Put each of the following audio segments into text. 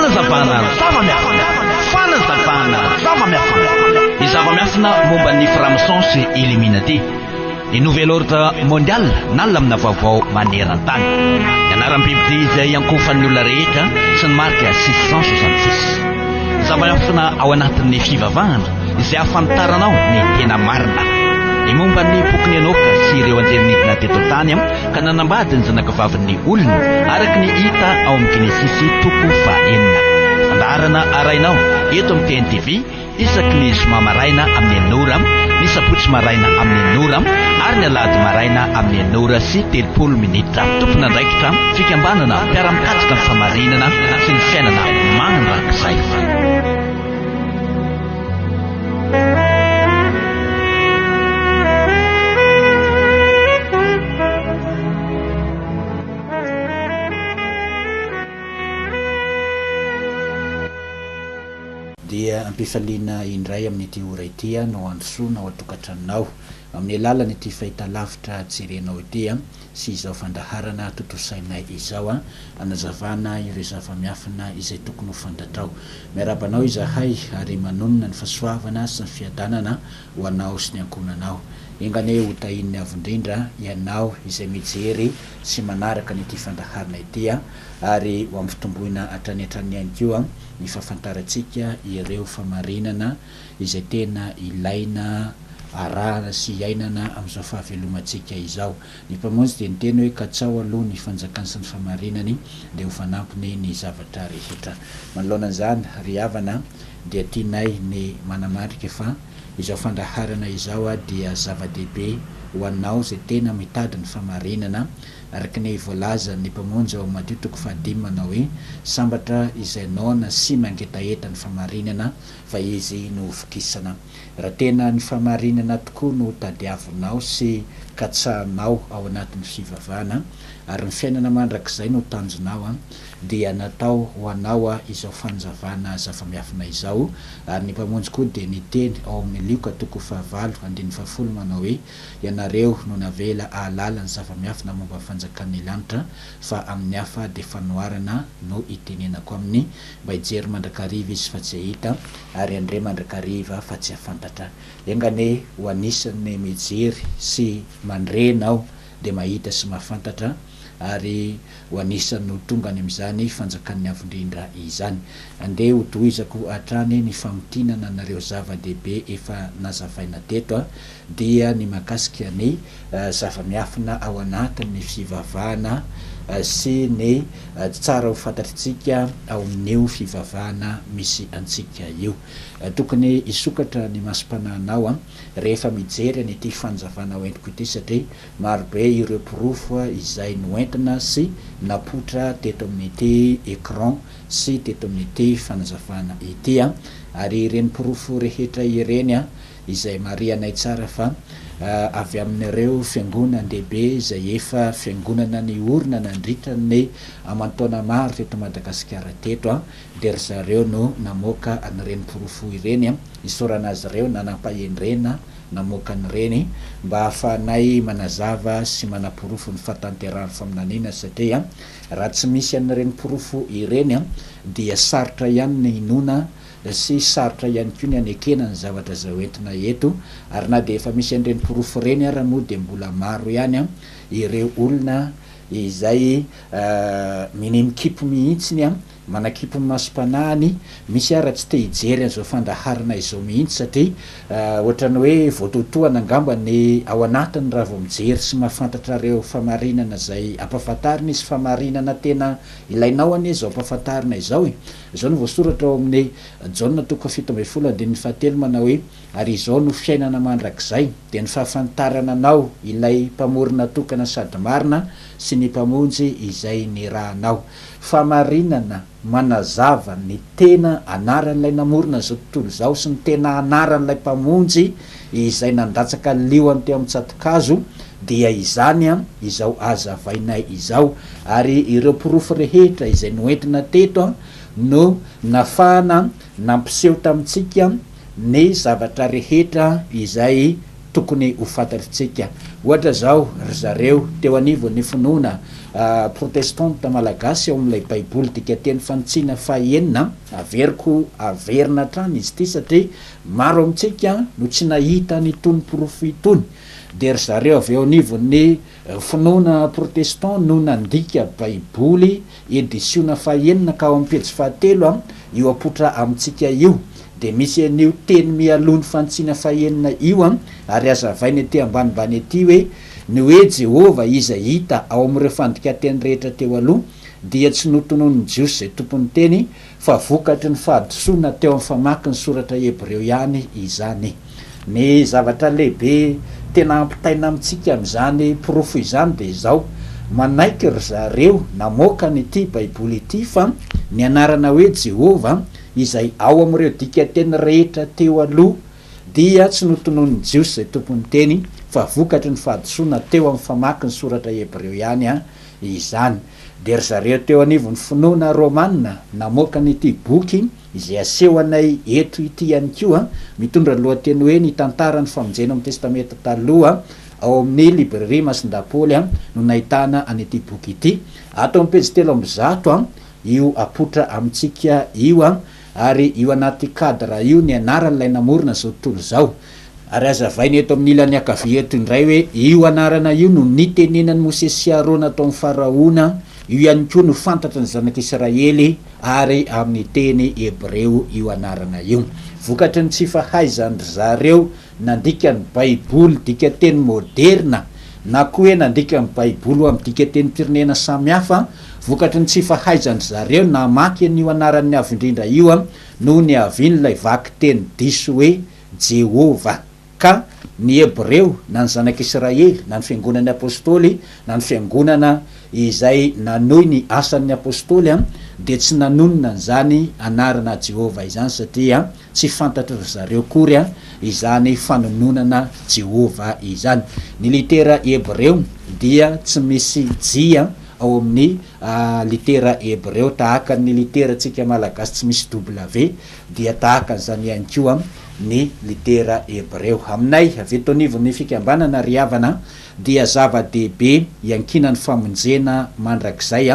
Fanazavana, Fanazavana, les zava-miafina momba ny franc-maçon sy Illuminati. Ny nouvel ordre mondial na lamina vaovao maneran-tany. Ny anaram-biby izay ankofan'ny olona rehetra sy ny marika 666. Zava-miafina ao anatin'ny fivavahana izay ahafantaranao ny tena marina. Ny momba ny boky Enoka sy ireo anjelinidina teto tany ka nanambady ny zanakavaviny olona araka ny hita ao amin'ny Genesisy 3:9. Andarana arainao eto amin'ny TNTV isaky ny zoma maraina amin'ny 9h, ny sabotsy maraina amin'ny 9h ary ny alahady maraina amin'ny 9h30. Tompona andraikitra fikambanana mpiara-mikatsika ny fahamarinana sy ny fiainana mananrakizay. Dia ampifaliana indray amin'ity ora ity no androsoana ao atokantranonao amin'ny alalan'ny ity fahita lavitra jerenao ity sy izao fandaharana totosainay izao anazavana ireo zava-miafina izay tokony ho fantatrao. Miarabanao izahay ary manonona ny fahasoavana sy ny fiadanana ho anao sy ny ankonanao. Engane ho tahin'ny avondrindra ianao izay mijery sy manaraka n'ity fandaharana ity ary ho amin'ny fitomboina hatrany ihany koa ny fahafantarantsika ireo fahamarinana izay tena ilaina arahana sy iainana amin'izao fahavelomantsika izao. Ny mpamonjy dia niteny hoe katsao aloha ny fanjakany sy ny fahamarinany dia ho fanampiny ny zavatra rehetra. Manoloana an'izany ry havana dia tianay ny manamarika fa izao fandaharana izao dia zava-dehibe ho anao izay tena mitady ny fahamarinana araka ny voalazan'ny mpamonjy ao Matthieu 5:5 manao hoe sambatra izay naona sy mangetaeta ny fahamarinana fa izy no fikisana. Raha tena ny fahamarinana tokoa no tadiavinao sy katsahanao ao anatin'ny fivavahana ary ny fiainana mandrakizay no tanjonao dia natao ho anao izao fanazavana zava-miafina izao. Ary ny mpamonjy koa dia niteny ao amin'ny Luka 2:9 manao hoe ianareo no navela ahalala ny zava-miafina momba fanjakan'ny lanitra fa amin'ny hafa dia fanoharana no itenenako aminy mba hijery mandrakariva izy fa tsy hita ary andre mandrakariva fa tsy hafantatra. Engane ho anisan'ny mijery sy mandrenao dia mahita sy mahafantatra ary ho anisan'ny ho tonga any amin'izany fanjakan'ny avondrindra izany. Andeha ho tohizako hatrany ny famotinana nareo zava-dehibe efa nazavaina teto dia ny mahakasika ny zava-miafina ao anatin'ny fivavahana sy ny tsara ho fantatritsika ao amin'io fivavahana misy antsika io. Tokony isokatra ny masom-panahinao rehefa mijery n'ity fanazavana hoentiko ity satria marobe ireo pirofo izay noentina sy napotra teto amin'ity écran sy teto amin'ity fanazavana ity ary ireny pirofo rehetra ireny izay marianay tsara fa avy amin'ireo fiangonan-dehibe izay efa fiangonana ny orona nandritra ny amantaona maro teto Madagasikara teto dia ry zareo no namoaka an'ireny pirofo ireny isorana azy ireo nanampahendrena namoaka an'ireny mba hahafahanay manazava sy manapirofo ny fahatanterahany faminaniana satria raha tsy misy an'ireny pirofo ireny dia sarotra ihany ny inona sy sarotra ihany koa ny anekena ny zavatra zay hoentina eto ary na dia efa misy an'ireny pirofo ireny ary moa dia mbola maro ihany ireo olona izay minimikipo mihitsiny manakipo ny masom-panahiny misy ara tsy te hijery an'izao fandaharana izao mihitsy satria ohatrany hoe voatotoana angamba ny ao anatiny raha vao mijery sy mahafantatra reo fahamarinana zay ampahafantarina izy fahamarinana tena ilainao anie izao ampahafantarina izao izao no voasoratra ao amin'ny Jaona 7:7 manao hoe ary izao no fiainana mandrakizay dia ny fahafantarana anao ilay mpamorona tokana sady marina sy ny mpamonjy izay ny rahanao. Fahamarinana manazava ny tena anaran'ilay namorona zao tontolo zao sy ny tena anaran'ilay mpamonjy izay nandatsaka lioany teo amin'ny tsatokazo dia izany izao azavainay izao. Ary ireo pirofo rehetra izay noentina teto no nafahana nampiseho tamintsika ny zavatra rehetra izay tokony ho fantatritsika. Ohatra zao ry zareo teo anivo ny finoana protestante malagasy ao amin'ilay baiboly dikateny fanitsina fahenina averina trany izy ity satria maro amintsika no tsy nahita ny tony profit tony de ry zareo avy eo anivon'ny finoana protestant no nandika baiboly edisiona fahenina ka ao amin'ny pejy fahatelo io apotra amintsika io de misy an'io teny mialony fanitsina fahenina io ary azavainy aty ambanimbany aty hoe ny hoe Jehova izay hita ao amin'ireo fandikateny rehetra teo aloha dia tsy notonony jiosy zay tompony teny fa vokatry ny fahadisoana teo amin'ny famaky ny soratra hebreo ihany izany. Ny zavatra lehibe tena ampitaina amintsika amin'izany profo izany de zao manaiky ry zareo namoaka nyity baiboly ity fa ny anarana hoe Jehova izay ao amin'ireo dikateny rehetra teo aloha dia tsy notonony jiosy zay tompony teny fa vokatry ny fahadisoana teo amin'ny famaky ny soratra hebreo ihany izany. De ry zareo teo anivon'ny finoana romanina namoaka nyity boky izay aseho anay eto ity ihany koa mitondra lohateny hoe ny tantaran'ny famonjena amin'ny testameta taloha ao amin'ny librairie Masindapoly no nahitana an'ity boky ity ato amin'ny pejy 300 io apotra amintsika io ary io anaty cadre io ny anaran'ilay namorona zao tontolo zao ary azavainy eto amin'ny ilany akavia eto indray hoe io anarana io no nitenenan'ny Mosesy Arona tao amin'ny faraona io ihany koa no fantatra ny zanak'Israely ary amin'ny teny hebreo io anarana io vokatry ny tsy fahaizany zareo nandika ny baiboly dikateny moderna na koa hoe nandika ny baiboly amin'ny dikateny pirenena samihafa vokatry ny tsy fahaizany zareo namaky an'io anaran'ny avy indrindra io no ny avian'ilay vaky teny diso hoe Jehova ka ny hebreo na ny zanak'Israely na ny fiangonan'ny apôstôly na ny fiangonana izay nanohy ny asan'ny apôstôly de tsy nanonona n'zany anarana Jehova izany satria tsy fantatra ry zareo kory izany fanononana Jehova izany. Ny litera hebreo dia tsy misy jia ao amin'ny litera hebreo tahaka ny litera tsika malagasy tsy misy W dia tahaka an'izany ihany koa ny litera hebreo. Aminay avy eto anivon'ny fikambanana riavana dia zava-dehibe iankinan'ny famonjena mandrakizay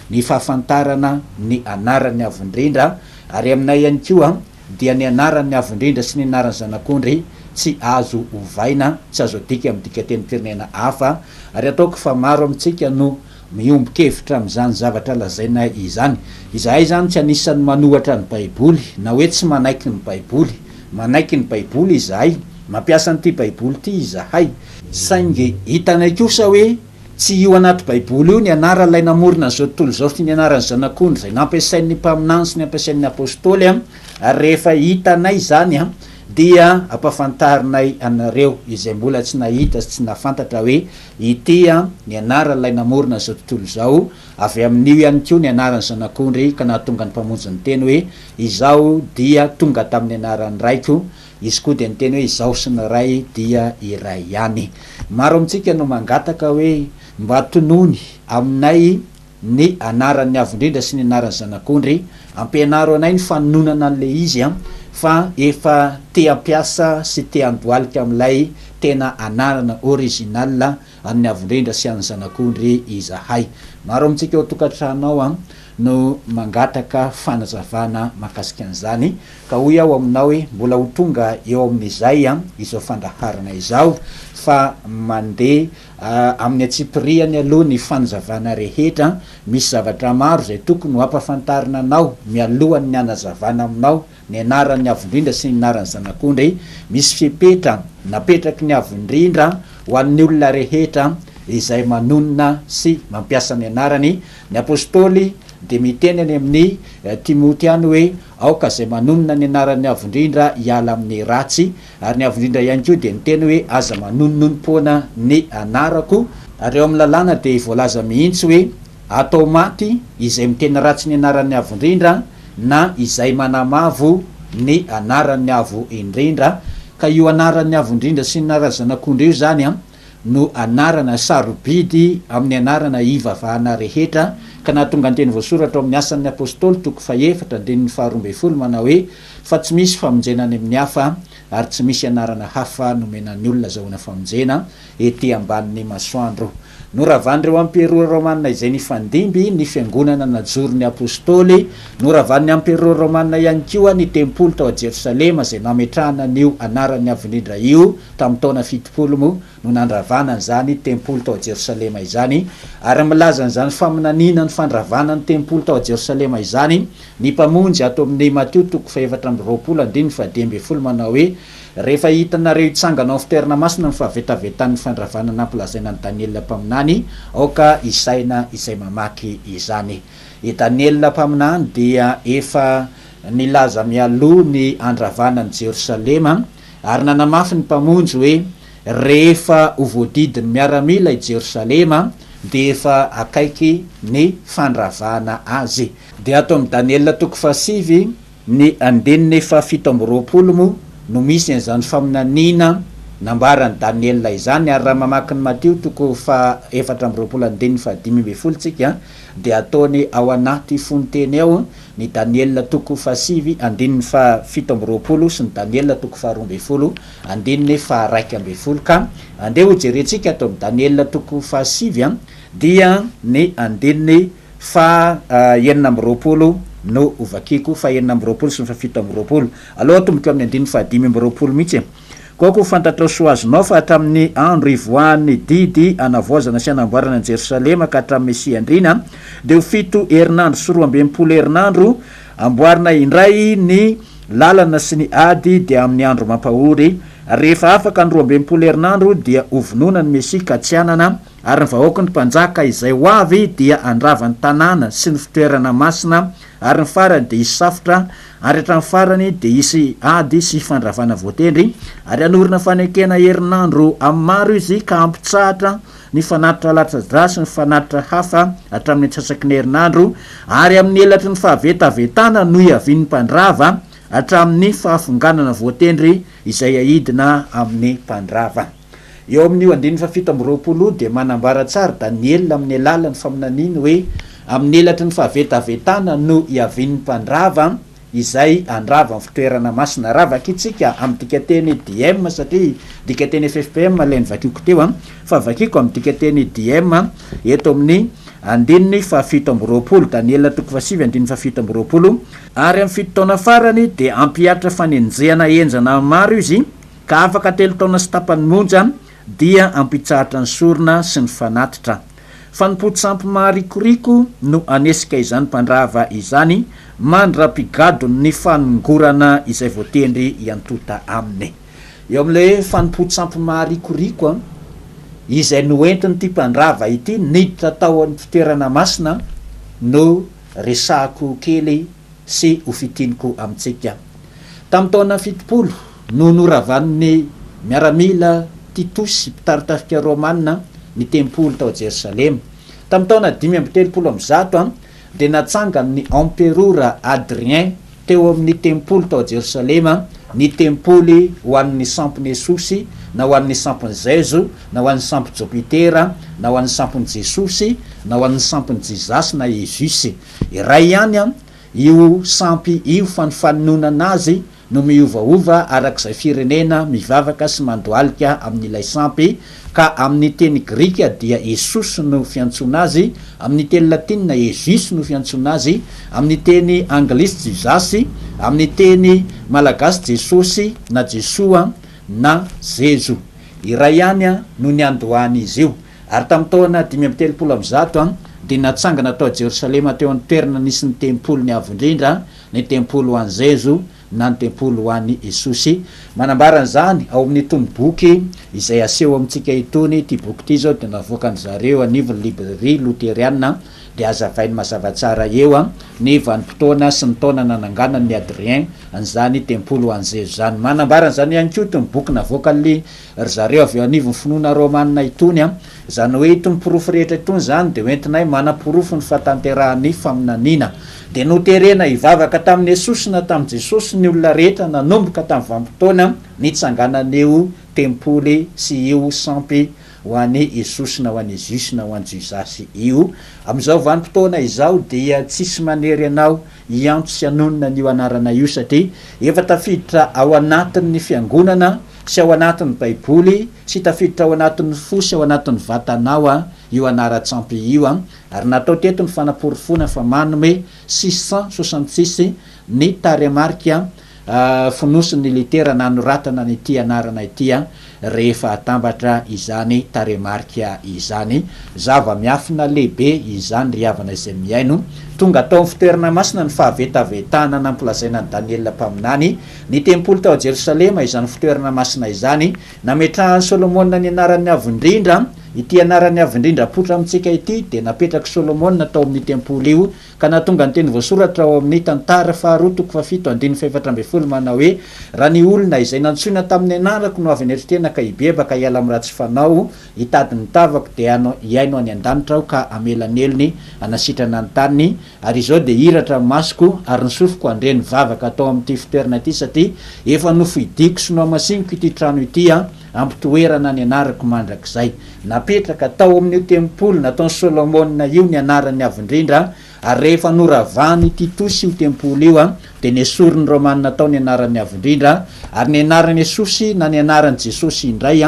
ny fahafantarana ny anaran'ny avindrindra ary aminay ihany koa dia ny anaran'ny avindrindra sy ny anaran'ny zanak'ondry tsy azo ovaina tsy azo adika amin'ny dikateny pirenena hafa ary ataoko fa maro amintsika no miombokevitra amin'izany zavatra lazaina izany. Izahay zany tsy anisan'ny manohatra ny baiboly na hoe tsy manaiky ny baiboly, manaiky ny baiboly izahay, mampiasa n'ity baiboly ity izahay saingy hitanay kosa hoe tsy io anaty baiboly io ny anaran'ilay namorona zao tontolo zao sy ny anaran'ny zanak'ondry zay nampiasain'ny mpaminany sy ny ampiasain'ny apôstôly ary rehefa hitanay zany dia ampafantarinay anareo izay mbola tsy nahita sy tsy nafantatra hoe ity ny anaran'ilay namorona zao tontolo zao avy amin'io ihany koa ny anaran'ny zanak'ondry ka nahatonga ny mpamonjy ny teny hoe izao dia tonga tamin'ny anaran'ny raiko izy koa dia ny teny hoe izao sy ny ray dia iray ihany. Maro amintsika no mangataka hoe mba tonony aminay ny anaran'ny avindrindra sy ny anaran'ny zanak'ondry ampianaro anay ny fanononana an'le izy fa efa te ampiasa sy te andoalika amin'ilay tena anarana original amin'ny avindrindra sy an'ny zanak'ondry izahay. Maro amintsika eo tokantranao no mangataka fanazavana mahakasika an'izany ka hoy aho aminao hoe mbola ho tonga eo amin'izay izao fandaharana izao fa mandeha amin'ny atsipiriany aloha ny fanazavana rehetra misy zavatra maro zay tokony ho ampafantarina anao mialohan'ny anazavana aminao ny anaran'ny avindrindra sy ny anaran'ny zanak'ondry misy fipetra napetraky ny avindrindra ho an'ny olona rehetra izay manonona sy mampiasa ny anarany. Ny apôstôly de miteny any amin'ny Timoty any hoe aoka zay manonona ny anaran'ny avindrindra hiala amin'ny ratsy ary ny avindrindra ihany koa de miteny hoe aza manononom-poana ny anarako ary eo amin'ny lalàna de voalaza mihitsy hoe atao maty izay miteny ratsy ny anaran'ny avindrindra na izay manamavo ny anaran'ny avo indrindra ka io anaran'ny avindrindra sy ny anaran'ny zanak'ondry io zany no anarana sarobidy amin'ny anarana ivavahana rehetra ka nahatonga ny teny voasoratra amin'ny asan'ny apôstôly toko faefatra andininy 12 manao hoe fa tsy misy famonjena any amin'ny hafa ary tsy misy anarana hafa nomenan'ny olona zahoana famonjena ety ambanin'ny masoandro. noravan'ireo amperora romanina izay nifandimby ny fiangonana najorony apôstôly, noravan'ny amperora romanina ihany koa ny tempolo tao a Jerosalema zay nametrahana an'io anarany avinindra io tamin'ny taona 70 mo no nandravana zany tempolo tao a Jerosalema izany, ary milaza n'izany faminaniana ny fandravana ny tempolo tao a Jerosalema izany ny mpamonjy ato amin'ny Mateo 7:20 manao hoe rehefa hitanareo itsangana ao fitoerana masina ny fahavetavetan'ny fandravana nampilazaina ny Daniel mpaminany, aoka isaina izay mamaky izany. I Daniel mpaminany dia efa nilaza mialoha ny andravana ny Jerosalema, ary nanamafy ny mpamonjy hoe rehefa ho voadidiny miaramila i Jerosalema de efa akaiky ny fandravana azy. De ato amin'ny Daniel 7 ny 7:20 mo no misy an'izany faminaniana nambarany Daniel izany, ary raha mamaky ny Mateo 4:15 tsika de ataony ao anaty fonteny ao ny Daniel 7:17 sy ny Daniel 2:12 ka andeha ho jerentsika ato amin'ny Daniel 7 dia ny 9:20 no ovakiko 9:20 sy 7:20. Aloha tomboko amin'ny 5:20 mihitsy. Koa fantatra soa azonao fa hatramin'ny andro ivoan'ny didy anavoazana sy anamboarana ny Jerosalema ka hatramin'ny Mesia andrina de ho 7 herinandro sy 12 herinandro amboarina indray ny lalana sy ny ady dia amin'ny andro mampahory. Rehefa afaka ny 12 herinandro dia ovonona ny Mesia ka tsy anana, ary ny vahoaka ny mpanjaka izay ho avy dia andravany tanàna sy ny fitoerana masina, ary ny farany de isy safotra, ary hatramin'ny farany de isy ady sy fandravana voatendry, ary anorina fanekena herinandro amin'ny maro izy ka ampitsahatra ny fanatitra latsadra sy ny fanatitra hafa hatramin'ny antsasaky ny herinandro, ary amin'ny elatry ny fahavetavetana no iavian'ny mpandrava hatramin'ny fahafonganana voatendry izay ahidina amin'ny mpandrava. Eo amin'io 7:20 de manambara tsara Daniel amin'ny alalan'ny faminaniana hoe amin'ny elatry ny fahavetavetana no iavian'ny mpandrava izay andrava amin'ny fitoerana masina. Raha vakitsika amin'ny dikateny DM satria dikateny FFPM alainy vakiko teo fa vakiko amin'ny dikateny DM eto amin'ny 7:20 Daniel 7:20 ary amin'ny 7 taona farany de ampiatra fanenjehana enjana maro izy ka afaka 3 taona sy tapany monja dia ampitsahatra ny sorona sy ny fanatitra. Fanompotsy maharikoriko no anesika izany mpandrava izany mandra-pigado ny fanongorana izay voatendry iantota aminy. Eo amin'ilay fanompotsy maharikoriko izay noentiny ty mpandrava ity niditra tao amin'ny fitoerana masina no resako kely sy ofitiniko amintsika. Tamin'ny taona 70 no noravan'ny miaramila Titus mpitaritarika romanina ny tempolo tao Jerosalema. Tamin'ny taona 5:30 de natsanga ny emperora Adrien teo amin'ny tempolo tao Jerosalema ny tempoly ho an'ny sampony Jesosy, na ho an'ny sampony Zezo, na ho an'ny sampony Jupitera, na ho an'ny sampony Jesosy, na ho an'ny sampony Jesus na Jesosy. Iray ihany io sampy io fanofanonana azy no miovaova arak'izay firenena mivavaka sy mandoalika amin'ilay sampy, ka amin'ny teny grika dia Jesosy no fiantsona azy, amin'ny teny latina Jesus no fiantsona azy, amin'ny teny anglisy Jesus, amin'ny teny malagasy Jesosy na Jesoa na Zezo. Iray ihany no niandohany izy io. Ary tamin'ny taona 5:30 de natsangana tao Jerosalema teo amin'ny toerana nisy ny tempolo ny avo indrindra, ny tempolo ho an'i Zezo na ny tempolo ho an'i Jesosy. Manambara zany ao amin'ny tomboky izay aseho amintsika itony, ty boky ty zao de navoakany zareo anivon'ny librairie luthérienne de azavainy mazava tsara eo ny vanim-potoana sy ny taona nananganany ny Adrien an'izany tempolo ho an'i Zezo zany. Manambara zany ihany koa itony boky navoakany zareo avy eo anivon'ny finoana romanina itony zany hoe itony porofo rehetra itony zany de hoentinay manaporofo ny fahatanterahan'ny faminaniana. De noterena ivavaka tamin'ny Jesosy na tamin'ny Jesosy ny olona rehetra nanomboka tamin'ny vanim-potoana nitsanganan'io tempoly sy io sampy ho an'i Jesosy na ho an'i Jesus na ho an'i Jesus io. Amin'izao vanim-potoana izao dia tsisy manery anao iantso sy anonona n'io anarana io satria efa tafiditra ao anatin'ny fiangonana sy ao anatin'ny baiboly sy tafiditra ao anatin'ny fo sy ao anatin'ny vatanao io anaratsampy io ary natao teto ny fanaporofona fa manome 666 ny taremarika fonosiny litera nanoratana nyty anarana itya rehefa atambatra izany taremarika izany zava-miafina lehibe izany ry havana izay miaino tonga atao amin'ny fitoerana masina ny fahavetavetahana nampilazaina ny Daniela mpaminany ny tempolo tao Jerosalema izany fitoerana masina izany nametrahany Solomona ny anaran'ny avindrindra ity anarany avindrindra potra amintsika ity de napetraky Solomona tao amin'ny tempolo io ka natonga ny teny voasoratra ao amin'ny tantara faharoa toko fafito andiny faefatra amby folo manao hoe raha ny olona izay nantsoina tamin'ny anarako no avy aneritena ka ibebaka hiala amin'ny ratsy fanao hitady ny tavako de iaino any an-danitra aho ka amelanelony anasitrana ny taniny ary izao de hiratra masoko ary ny sofiko andre ny vavaka atao amin'ity fitoerana ity satria efa nofidiko sy no amasiniko ity trano ity ampitoerana ny anarako mandrakizay napetraka tao amin'io tempolo nataony Solomona io ny anarany avindrindra ary rehefa noravany ity tosy io tempolo io de nesoriny romanina tao ny anarany avindrindra ary ny anarany Jesosy na ny anarany Jesosy indray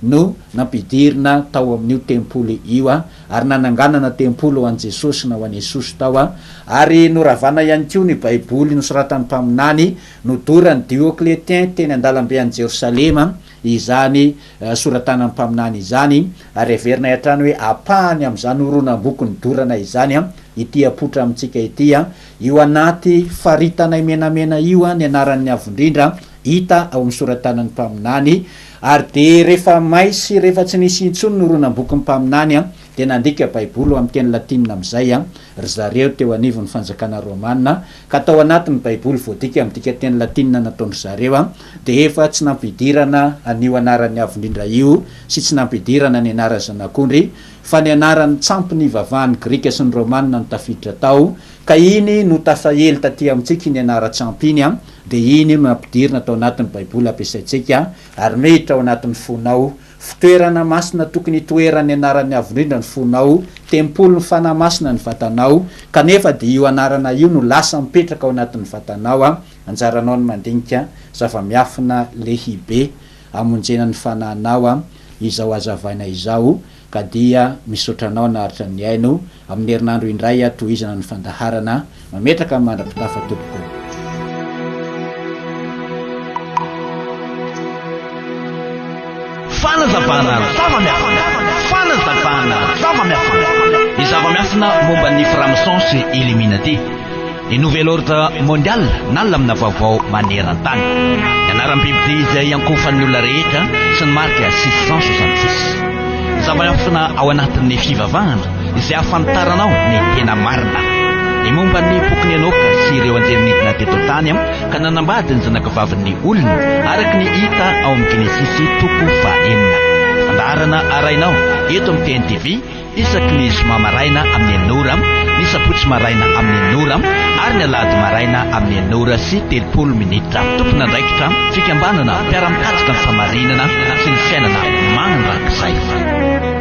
no nampidirina tao amin'io tempolo io ary nananganana tempolo ho an Jesosy na ho an Jesosy tao ary noravana ihany koa ny baiboly nosoratan'ny mpaminany nodorany Dioclétien teny andalambe any Jerosalema izany soratanany mpaminany izany ary everina hiatrany hoe apahany amin'izany horonam-boky nidorana izany ity apotra amintsika ity io anaty faritana menamena io ny anaran'ny avindrindra hita ao amin'ny soratanany mpaminany ary de rehefa maisy rehefa tsy nisy intsony noronam-boky mpaminany de nandika baiboly amin'ny teny latinina am'izay ry zareo teo anivon'ny fanjakana romanina ka tao anatin'ny baiboly voadika amdika teny latinina nataony zareo de efa tsy nampidirana anio anaran'ny avindrindra io sy tsy nampidirana ny anara zanak'ondry fa ny anaran'ny tsampy ny vavahany grika sy ny romanina no tafiditra tao ka iny no tafahely taty amintsika ny anara-tsampy iny de iny no nampidirina tao anatin'ny baiboly ampiasaitsika ary mehitra ao anatin'ny fonao fitoerana masina tokony toerany anaran'ny avindrindra ny fonao tempolo ny fanahy masina ny vatanao kanefa de io anarana io no lasa mipetraka ao anatin'ny vatanao anjaranao ny mandinika zava-miafina lehibe amonjena ny fanahinao izao azavaina izao ka dia misotranao naharitra ny aino amin'ny herinandro indray tohizana ny fandaharana mametraka mandrapitafa tompoko Fanazavana zava-miafina Fanazavana zava-miafina ny zava-miafina momba ny franc-maçon sy illuminati ny nouvel ordre mondial nalamina vaovao maneran-tany ny anaram-biby izay ankofan'ny olona rehetra sy ny marika 666 zava-miafina ao anatin'ny fivavahana izay ahafantaranao ny tena marina ny momba ny pokony anoka sy ireo anjerinidina teto tany ka nanambady ny zanakavavin'ny olona araky ny hita ao amin'ny Genesisy toko faha-enina fandaharana arainao eto amin'ny TNTV isaky ny zoma maraina amin'ny enora ny sabotsy maraina amin'ny enora ary ny alahady maraina amin'ny enora sy 30 minitra tompona andraikitra fikambanana mpiara-mikatsika ny fahamarinana sy ny fiainana mandrakizay